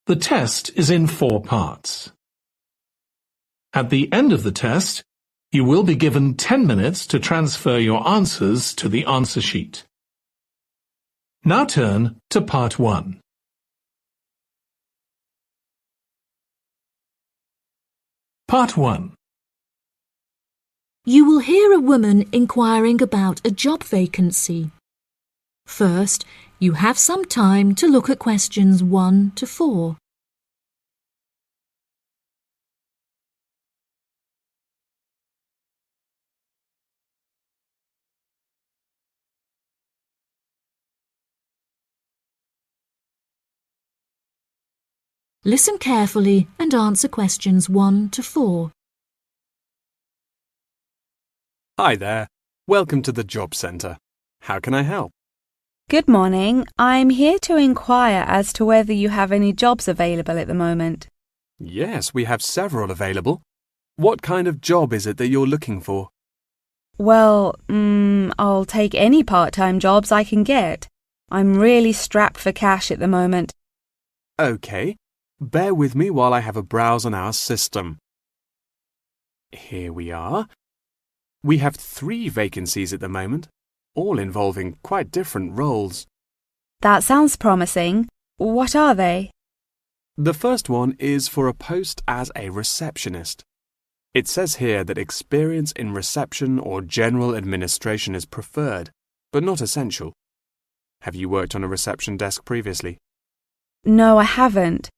The test is in 4 parts. At the end of the test, you will be given 10 minutes to transfer your answers to the answer sheet. Now turn to Part 1. Part 1. You will hear a woman inquiring about a job vacancy. First, you have some time to look at questions 1 to 4. Listen carefully and answer questions 1 to 4. Hi there. Welcome to the Job Centre. How can I help? Good morning. I'm here to inquire as to whether you have any jobs available at the moment. Yes, we have several available. What kind of job is it that you're looking for? Well, I'll take any part-time jobs I can get. I'm really strapped for cash at the moment. OK. Bear with me while I have a browse on our system. Here we are. We have 3 vacancies at the moment, all involving quite different roles. That sounds promising. What are they? The first one is for a post as a receptionist. It says here that experience in reception or general administration is preferred, but not essential. Have you worked on a reception desk previously? No, I haven't.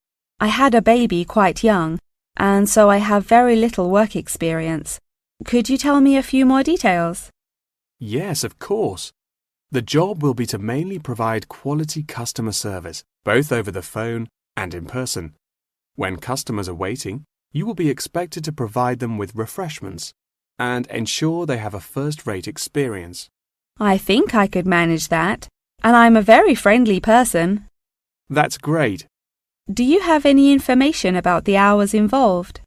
I had a baby quite young, and so I have very little work experience. Could you tell me a few more details? Yes, of course. The job will be to mainly provide quality customer service, both over the phone and in person. When customers are waiting, you will be expected to provide them with refreshments and ensure they have a first-rate experience. I think I could manage that, and I'm a very friendly person. That's great. Do you have any information about the hours involved?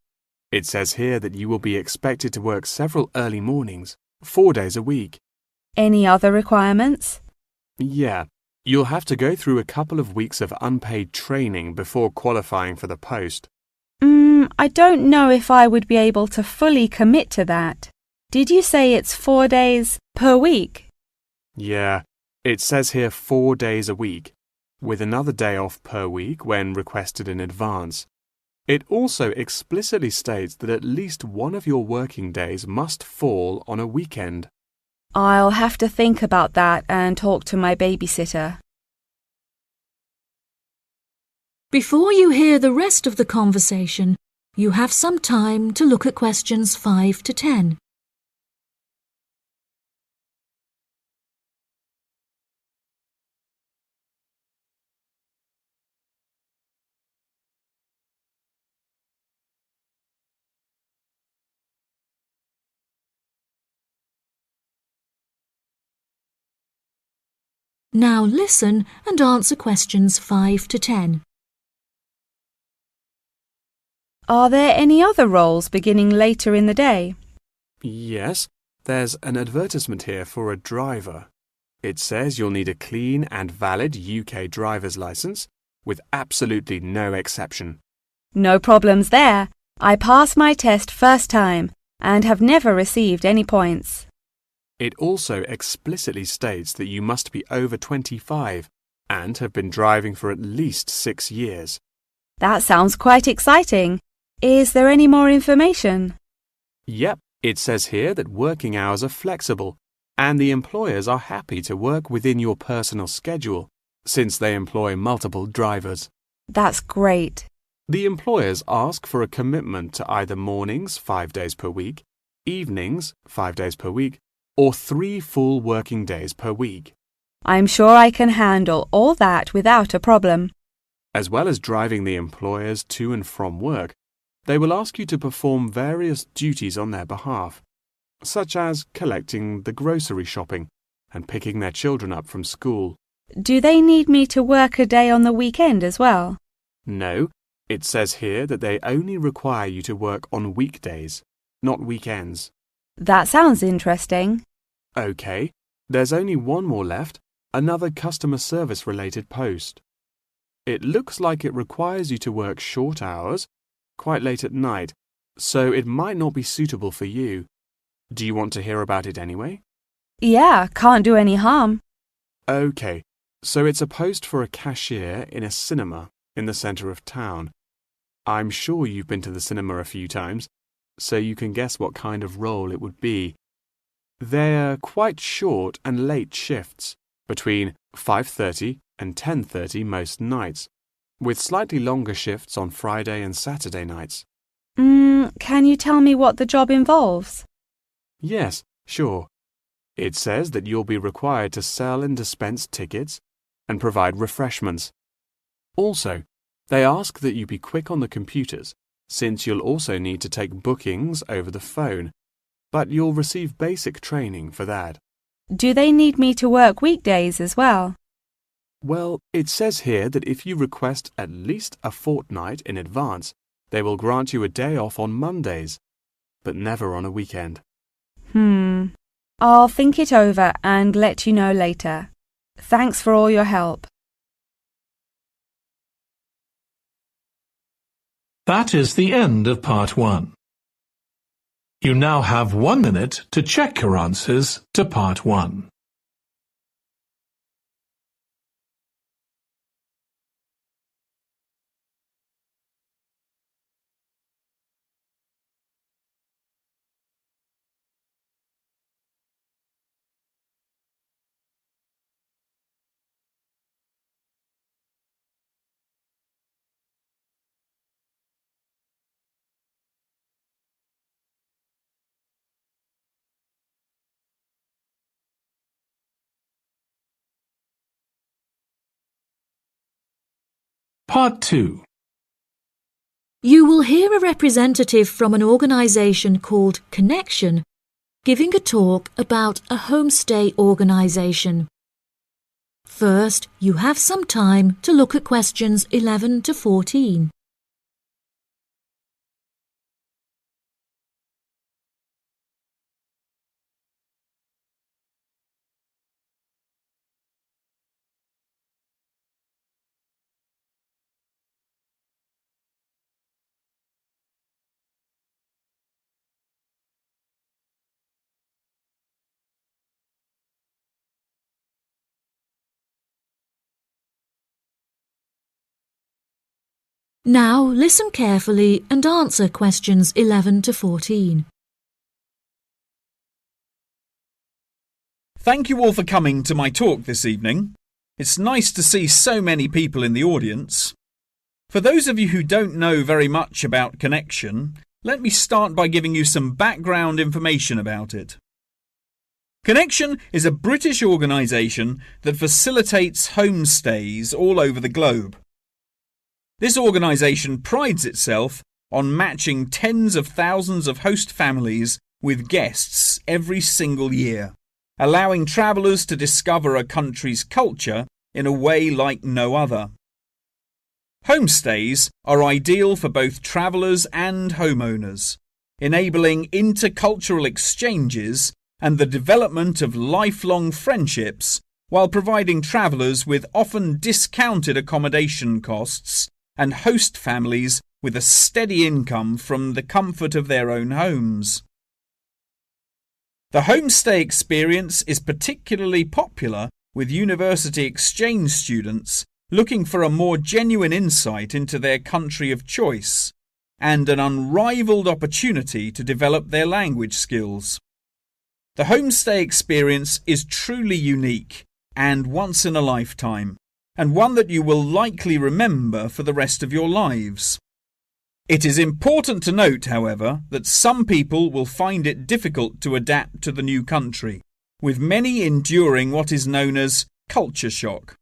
It says here that you will be expected to work several early mornings, 4 days a week. Any other requirements? Yeah, you'll have to go through a couple of weeks of unpaid training before qualifying for the post. I don't know if I would be able to fully commit to that. Did you say it's 4 days per week? Yeah, it says here 4 days a week, with another day off per week when requested in advance. It also explicitly states that at least one of your working days must fall on a weekend. I'll have to think about that and talk to my babysitter. Before you hear the rest of the conversation, you have some time to look at questions 5 to 10. Now listen and answer questions 5 to 10. Are there any other roles beginning later in the day? Yes, there's an advertisement here for a driver. It says you'll need a clean and valid UK driver's licence, with absolutely no exception. No problems there. I passed my test first time and have never received any points. It also explicitly states that you must be over 25 and have been driving for at least 6 years. That sounds quite exciting. Is there any more information? Yep, it says here that working hours are flexible and the employers are happy to work within your personal schedule since they employ multiple drivers. That's great. The employers ask for a commitment to either mornings 5 days per week, evenings 5 days per week, or 3 full working days per week. I'm sure I can handle all that without a problem. As well as driving the employers to and from work, they will ask you to perform various duties on their behalf, such as collecting the grocery shopping and picking their children up from school. Do they need me to work a day on the weekend as well? No, it says here that they only require you to work on weekdays, not weekends. That sounds interesting. OK, there's only one more left, another customer service related post. It looks like it requires you to work short hours, quite late at night, so it might not be suitable for you. Do you want to hear about it anyway? Yeah, can't do any harm. Okay, so it's a post for a cashier in a cinema in the centre of town. I'm sure you've been to the cinema a few times, so you can guess what kind of role it would be. They're quite short and late shifts, between 5:30 and 10:30 most nights, with slightly longer shifts on Friday and Saturday nights. Can you tell me what the job involves? Yes, sure. It says that you'll be required to sell and dispense tickets and provide refreshments. Also, they ask that you be quick on the computers, since you'll also need to take bookings over the phone, but you'll receive basic training for that. Do they need me to work weekdays as well? Well, it says here that if you request at least a fortnight in advance, they will grant you a day off on Mondays, but never on a weekend. I'll think it over and let you know later. Thanks for all your help. That is the end of part 1. You now have 1 minute to check your answers to part 1. Part 2. You will hear a representative from an organisation called Connection giving a talk about a homestay organisation. First, you have some time to look at questions 11 to 14. Now listen carefully and answer questions 11 to 14. Thank you all for coming to my talk this evening. It's nice to see so many people in the audience. For those of you who don't know very much about Connection, let me start by giving you some background information about it. Connection is a British organisation that facilitates homestays all over the globe. This organisation prides itself on matching tens of thousands of host families with guests every single year, allowing travellers to discover a country's culture in a way like no other. Homestays are ideal for both travellers and homeowners, enabling intercultural exchanges and the development of lifelong friendships while providing travellers with often discounted accommodation costs and host families with a steady income from the comfort of their own homes. The homestay experience is particularly popular with university exchange students looking for a more genuine insight into their country of choice and an unrivaled opportunity to develop their language skills. The homestay experience is truly unique and once in a lifetime, and one that you will likely remember for the rest of your lives. It is important to note, however, that some people will find it difficult to adapt to the new country, with many enduring what is known as culture shock.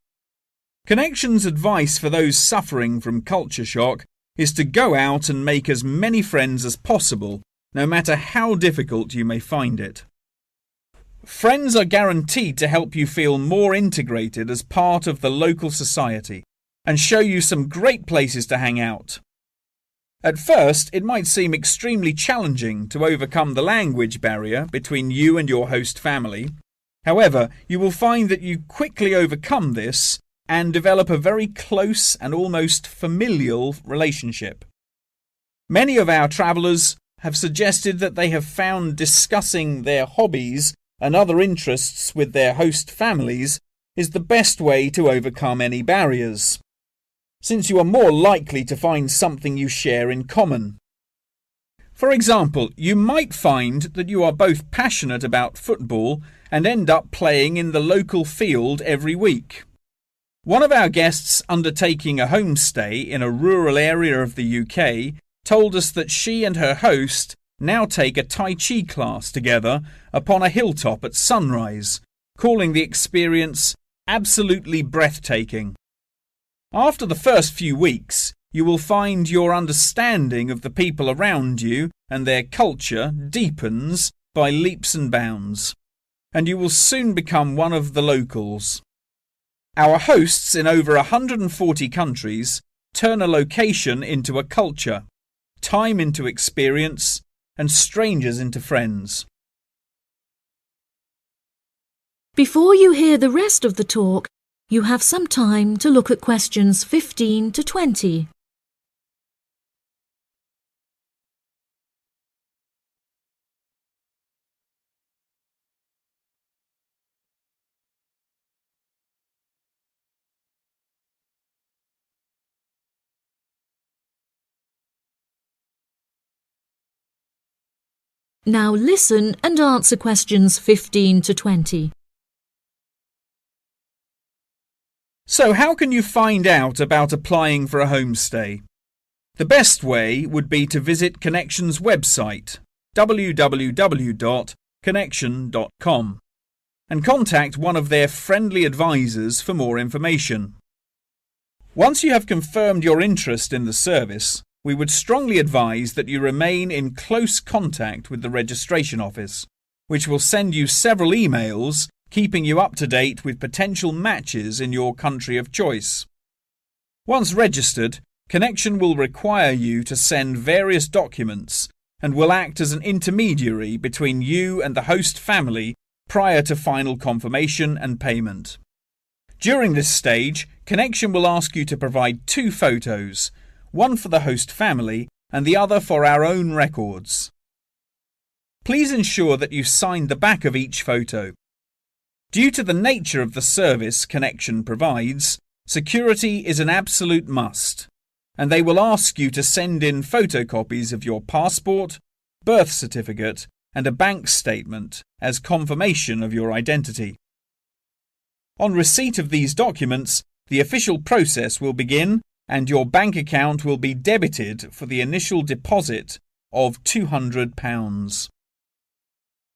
Connection's advice for those suffering from culture shock is to go out and make as many friends as possible, no matter how difficult you may find it. Friends are guaranteed to help you feel more integrated as part of the local society and show you some great places to hang out. At first, it might seem extremely challenging to overcome the language barrier between you and your host family. However, you will find that you quickly overcome this and develop a very close and almost familial relationship. Many of our travellers have suggested that they have found discussing their hobbies and other interests with their host families is the best way to overcome any barriers, since you are more likely to find something you share in common. For example, you might find that you are both passionate about football and end up playing in the local field every week. One of our guests undertaking a homestay in a rural area of the UK told us that she and her host now take a Tai Chi class together upon a hilltop at sunrise, calling the experience absolutely breathtaking. After the first few weeks, you will find your understanding of the people around you and their culture deepens by leaps and bounds, and you will soon become one of the locals. Our hosts in over 140 countries turn a location into a culture, time into experience, and strangers into friends. Before you hear the rest of the talk, you have some time to look at questions 15 to 20. Now listen and answer questions 15 to 20. So how can you find out about applying for a homestay? The best way would be to visit Connection's website, www.connection.com, and contact one of their friendly advisors for more information. Once you have confirmed your interest in the service, we would strongly advise that you remain in close contact with the registration office, which will send you several emails keeping you up to date with potential matches in your country of choice. Once registered, Connection will require you to send various documents and will act as an intermediary between you and the host family prior to final confirmation and payment. During this stage, Connection will ask you to provide 2 photos, one for the host family and the other for our own records. Please ensure that you sign the back of each photo. Due to the nature of the service Connection provides, security is an absolute must, and they will ask you to send in photocopies of your passport, birth certificate, and a bank statement as confirmation of your identity. On receipt of these documents, the official process will begin and your bank account will be debited for the initial deposit of £200.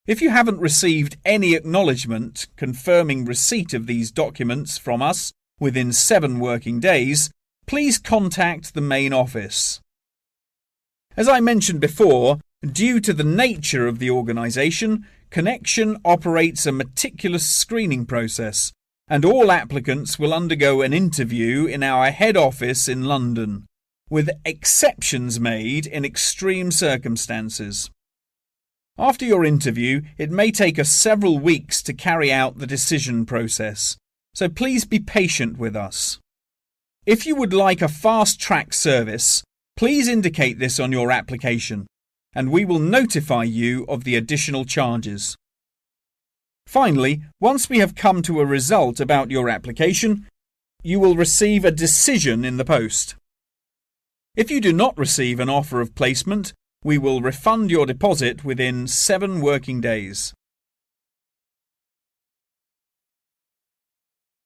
If you haven't received any acknowledgement confirming receipt of these documents from us within 7 working days, please contact the main office. As I mentioned before, due to the nature of the organisation, Connection operates a meticulous screening process, and all applicants will undergo an interview in our head office in London, with exceptions made in extreme circumstances. After your interview, it may take us several weeks to carry out the decision process, so please be patient with us. If you would like a fast-track service, please indicate this on your application, and we will notify you of the additional charges. Finally, once we have come to a result about your application, you will receive a decision in the post. If you do not receive an offer of placement, we will refund your deposit within 7 working days.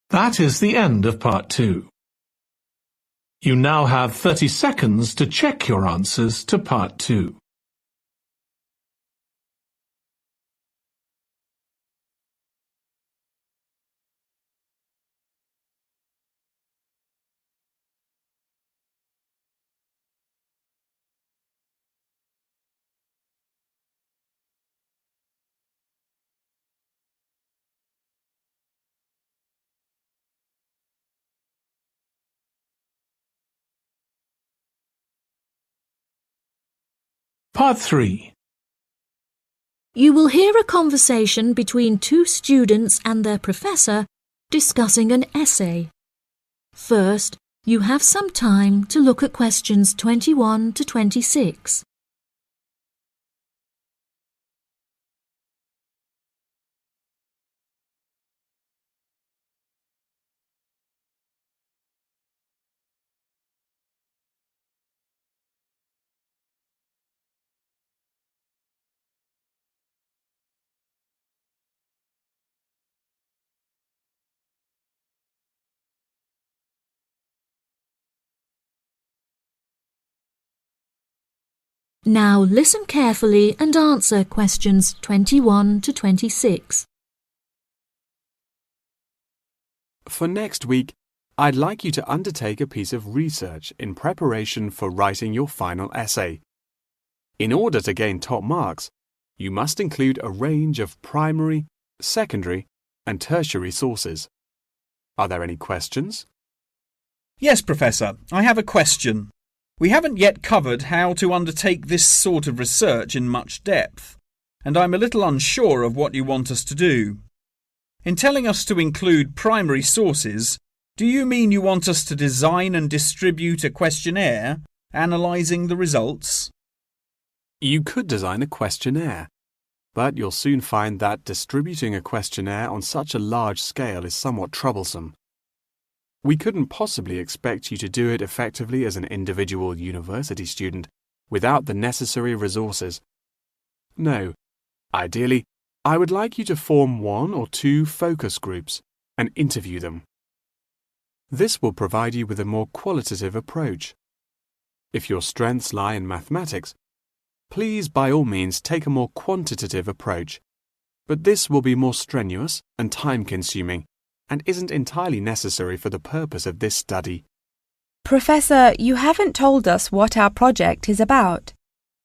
That is the end of part 2. You now have 30 seconds to check your answers to part 2. Part 3. You will hear a conversation between 2 students and their professor discussing an essay. First, you have some time to look at questions 21 to 26. Now listen carefully and answer questions 21 to 26. For next week, I'd like you to undertake a piece of research in preparation for writing your final essay. In order to gain top marks, you must include a range of primary, secondary, and tertiary sources. Are there any questions? Yes, Professor, I have a question. We haven't yet covered how to undertake this sort of research in much depth, and I'm a little unsure of what you want us to do. In telling us to include primary sources, do you mean you want us to design and distribute a questionnaire, analysing the results? You could design a questionnaire, but you'll soon find that distributing a questionnaire on such a large scale is somewhat troublesome. We couldn't possibly expect you to do it effectively as an individual university student without the necessary resources. No, ideally, I would like you to form 1 or 2 focus groups and interview them. This will provide you with a more qualitative approach. If your strengths lie in mathematics, please by all means take a more quantitative approach, but this will be more strenuous and time-consuming and isn't entirely necessary for the purpose of this study. Professor, you haven't told us what our project is about.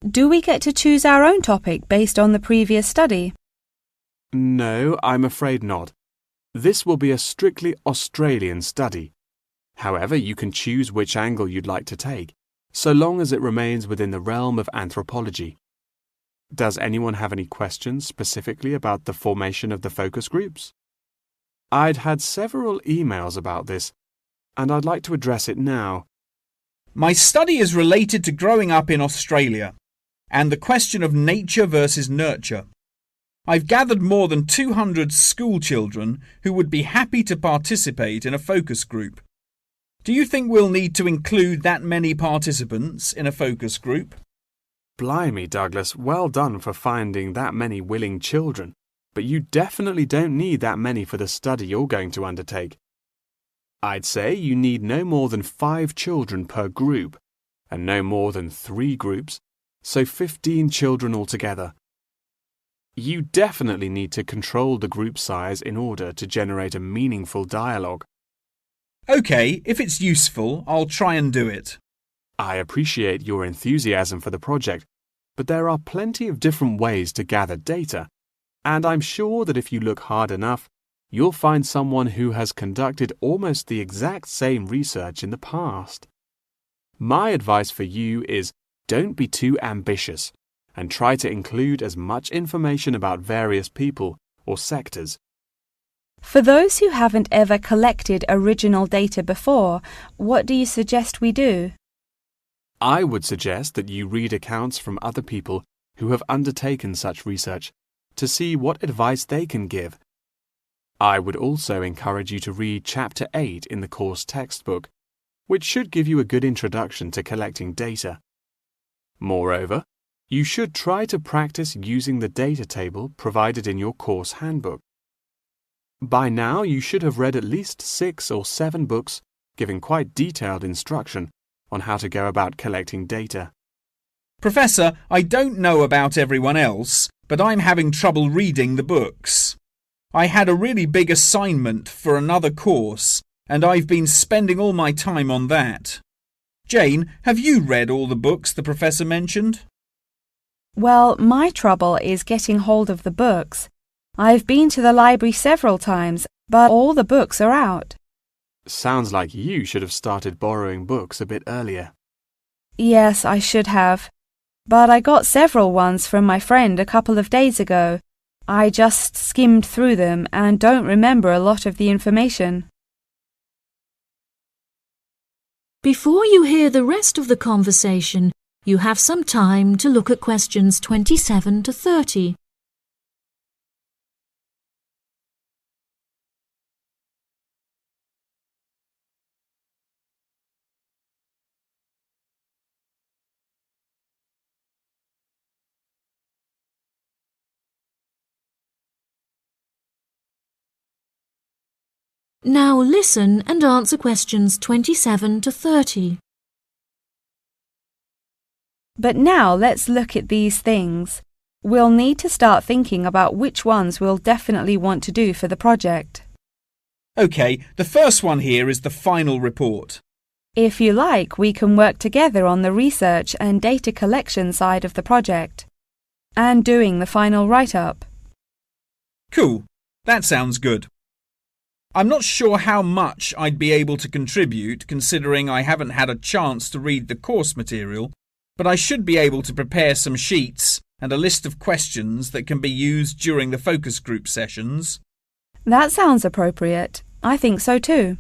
Do we get to choose our own topic based on the previous study? No, I'm afraid not. This will be a strictly Australian study. However, you can choose which angle you'd like to take, so long as it remains within the realm of anthropology. Does anyone have any questions specifically about the formation of the focus groups? I'd had several emails about this, and I'd like to address it now. My study is related to growing up in Australia and the question of nature versus nurture. I've gathered more than 200 school children who would be happy to participate in a focus group. Do you think we'll need to include that many participants in a focus group? Blimey, Douglas, well done for finding that many willing children, but you definitely don't need that many for the study you're going to undertake. I'd say you need no more than 5 children per group, and no more than 3 groups, so 15 children altogether. You definitely need to control the group size in order to generate a meaningful dialogue. OK, if it's useful, I'll try and do it. I appreciate your enthusiasm for the project, but there are plenty of different ways to gather data, and I'm sure that if you look hard enough, you'll find someone who has conducted almost the exact same research in the past. My advice for you is don't be too ambitious and try to include as much information about various people or sectors. For those who haven't ever collected original data before, what do you suggest we do? I would suggest that you read accounts from other people who have undertaken such research to see what advice they can give. I would also encourage you to read Chapter 8 in the course textbook, which should give you a good introduction to collecting data. Moreover, you should try to practice using the data table provided in your course handbook. By now, you should have read at least 6 or 7 books giving quite detailed instruction on how to go about collecting data. Professor, I don't know about everyone else, but I'm having trouble reading the books. I had a really big assignment for another course, and I've been spending all my time on that. Jane, have you read all the books the professor mentioned? Well, my trouble is getting hold of the books. I've been to the library several times, but all the books are out. Sounds like you should have started borrowing books a bit earlier. Yes, I should have. But I got several ones from my friend a couple of days ago. I just skimmed through them and don't remember a lot of the information. Before you hear the rest of the conversation, you have some time to look at questions 27 to 30. Now listen and answer questions 27 to 30. But now let's look at these things. We'll need to start thinking about which ones we'll definitely want to do for the project. OK, the first one here is the final report. If you like, we can work together on the research and data collection side of the project and doing the final write-up. Cool, that sounds good. I'm not sure how much I'd be able to contribute considering I haven't had a chance to read the course material, but I should be able to prepare some sheets and a list of questions that can be used during the focus group sessions. That sounds appropriate. I think so too.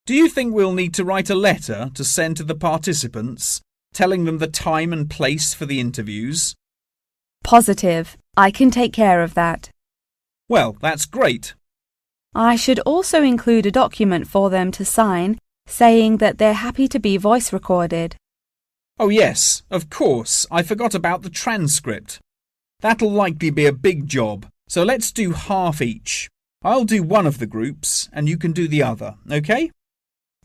Do you think we'll need to write a letter to send to the participants, telling them the time and place for the interviews? Positive. I can take care of that. Well, that's great. I should also include a document for them to sign saying that they're happy to be voice recorded. Oh yes, of course, I forgot about the transcript. That'll likely be a big job, so let's do half each. I'll do one of the groups and you can do the other, OK?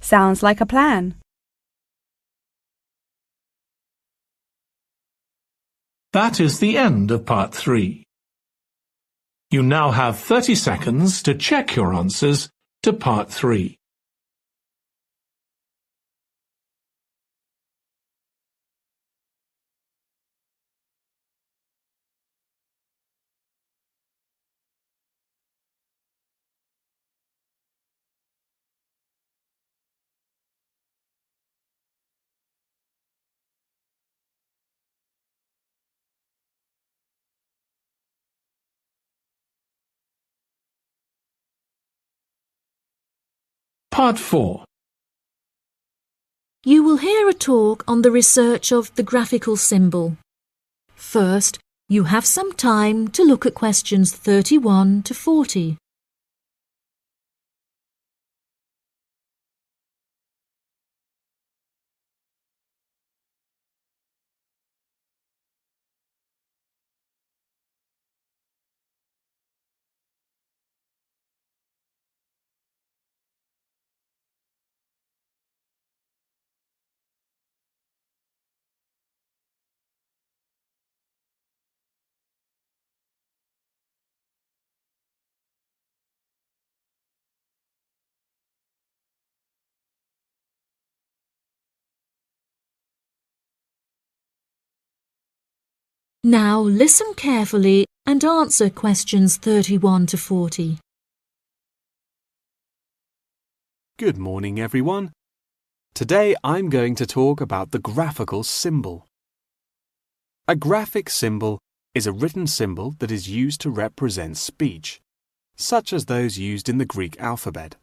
Sounds like a plan. That is the end of part 3. You now have 30 seconds to check your answers to part 3. Part 4. You will hear a talk on the research of the graphical symbol. First, you have some time to look at questions 31 to 40. Now listen carefully and answer questions 31 to 40. Good morning, everyone. Today I'm going to talk about the graphical symbol. A graphic symbol is a written symbol that is used to represent speech, such as those used in the Greek alphabet.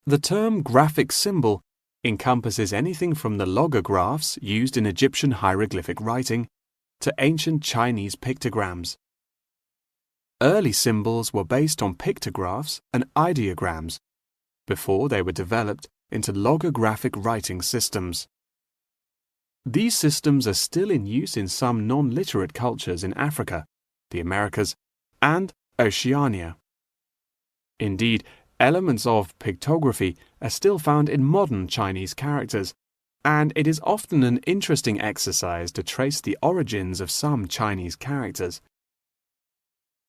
The term graphic symbol encompasses anything from the logographs used in Egyptian hieroglyphic writing to ancient Chinese pictograms. Early symbols were based on pictographs and ideograms before they were developed into logographic writing systems. These systems are still in use in some non-literate cultures in Africa, the Americas, and Oceania. Indeed, elements of pictography are still found in modern Chinese characters, and it is often an interesting exercise to trace the origins of some Chinese characters.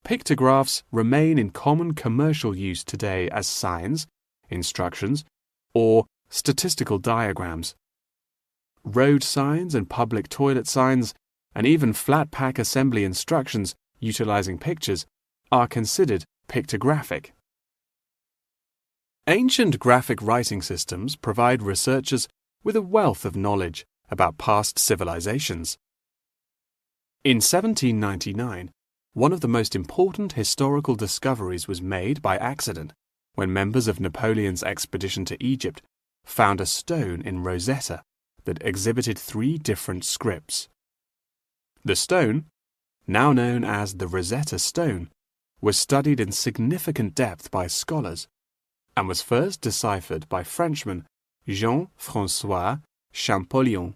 Pictographs remain in common commercial use today as signs, instructions, or statistical diagrams. Road signs and public toilet signs, and even flat pack assembly instructions utilizing pictures are considered pictographic. Ancient graphic writing systems provide researchers with a wealth of knowledge about past civilizations. In 1799, one of the most important historical discoveries was made by accident when members of Napoleon's expedition to Egypt found a stone in Rosetta that exhibited 3 different scripts. The stone, now known as the Rosetta Stone, was studied in significant depth by scholars and was first deciphered by Frenchman Jean-François Champollion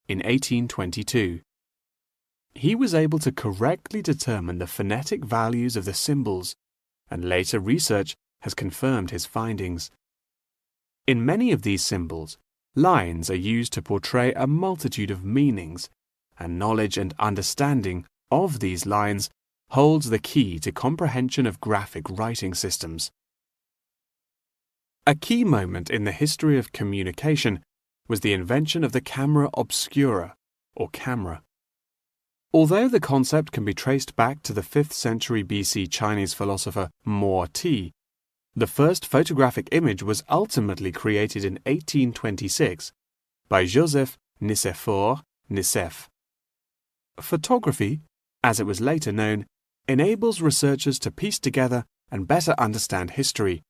in 1822. He was able to correctly determine the phonetic values of the symbols, and later research has confirmed his findings. In many of these symbols, lines are used to portray a multitude of meanings, and knowledge and understanding of these lines holds the key to comprehension of graphic writing systems. A key moment in the history of communication was the invention of the camera obscura, or camera. Although the concept can be traced back to the 5th century BC Chinese philosopher Mo Ti, the first photographic image was ultimately created in 1826 by Joseph Nicéphore Nicéph. Photography, as it was later known, enables researchers to piece together and better understand history.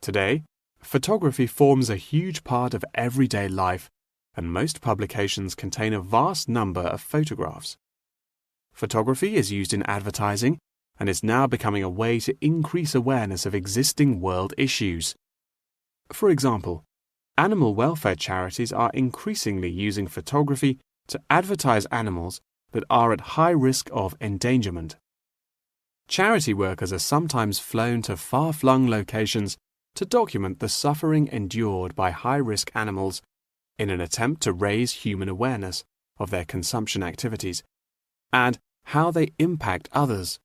Today, photography forms a huge part of everyday life, and most publications contain a vast number of photographs. Photography is used in advertising and is now becoming a way to increase awareness of existing world issues. For example, animal welfare charities are increasingly using photography to advertise animals that are at high risk of endangerment. Charity workers are sometimes flown to far-flung locations to document the suffering endured by high-risk animals in an attempt to raise human awareness of their consumption activities and how they impact others.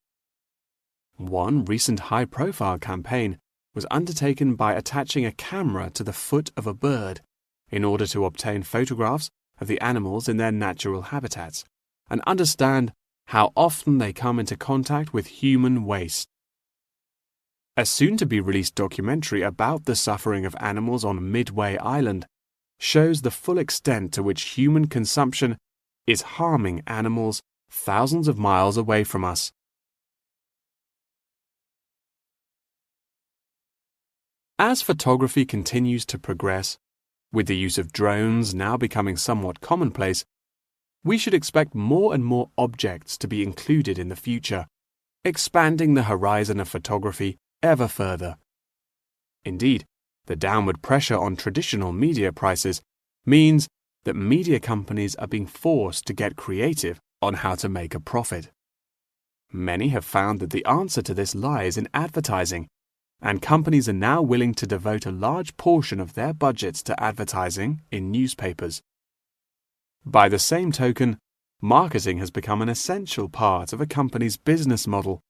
One recent high-profile campaign was undertaken by attaching a camera to the foot of a bird in order to obtain photographs of the animals in their natural habitats and understand how often they come into contact with human waste. A soon-to-be-released documentary about the suffering of animals on Midway Island shows the full extent to which human consumption is harming animals thousands of miles away from us. As photography continues to progress, with the use of drones now becoming somewhat commonplace, we should expect more and more objects to be included in the future, expanding the horizon of photography ever further. Indeed, the downward pressure on traditional media prices means that media companies are being forced to get creative on how to make a profit. Many have found that the answer to this lies in advertising, and companies are now willing to devote a large portion of their budgets to advertising in newspapers. By the same token, marketing has become an essential part of a company's business model,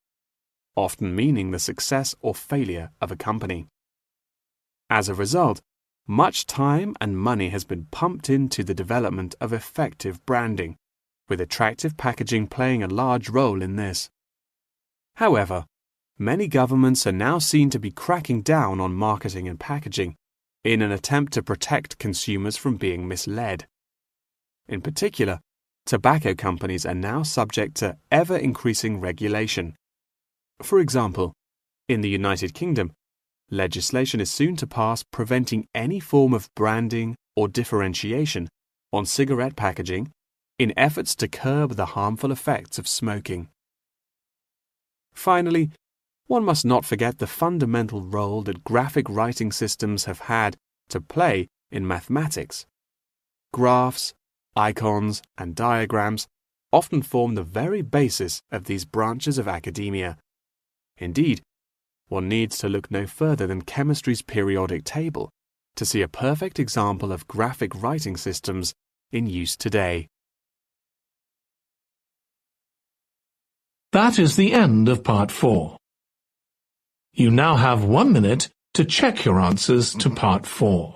often meaning the success or failure of a company. As a result, much time and money has been pumped into the development of effective branding, with attractive packaging playing a large role in this. However, many governments are now seen to be cracking down on marketing and packaging in an attempt to protect consumers from being misled. In particular, tobacco companies are now subject to ever-increasing regulation. For example, in the United Kingdom, legislation is soon to pass preventing any form of branding or differentiation on cigarette packaging in efforts to curb the harmful effects of smoking. Finally, one must not forget the fundamental role that graphic writing systems have had to play in mathematics. Graphs, icons, and diagrams often form the very basis of these branches of academia. Indeed, one needs to look no further than chemistry's periodic table to see a perfect example of graphic writing systems in use today. That is the end of Part 4. You now have 1 minute to check your answers to Part 4.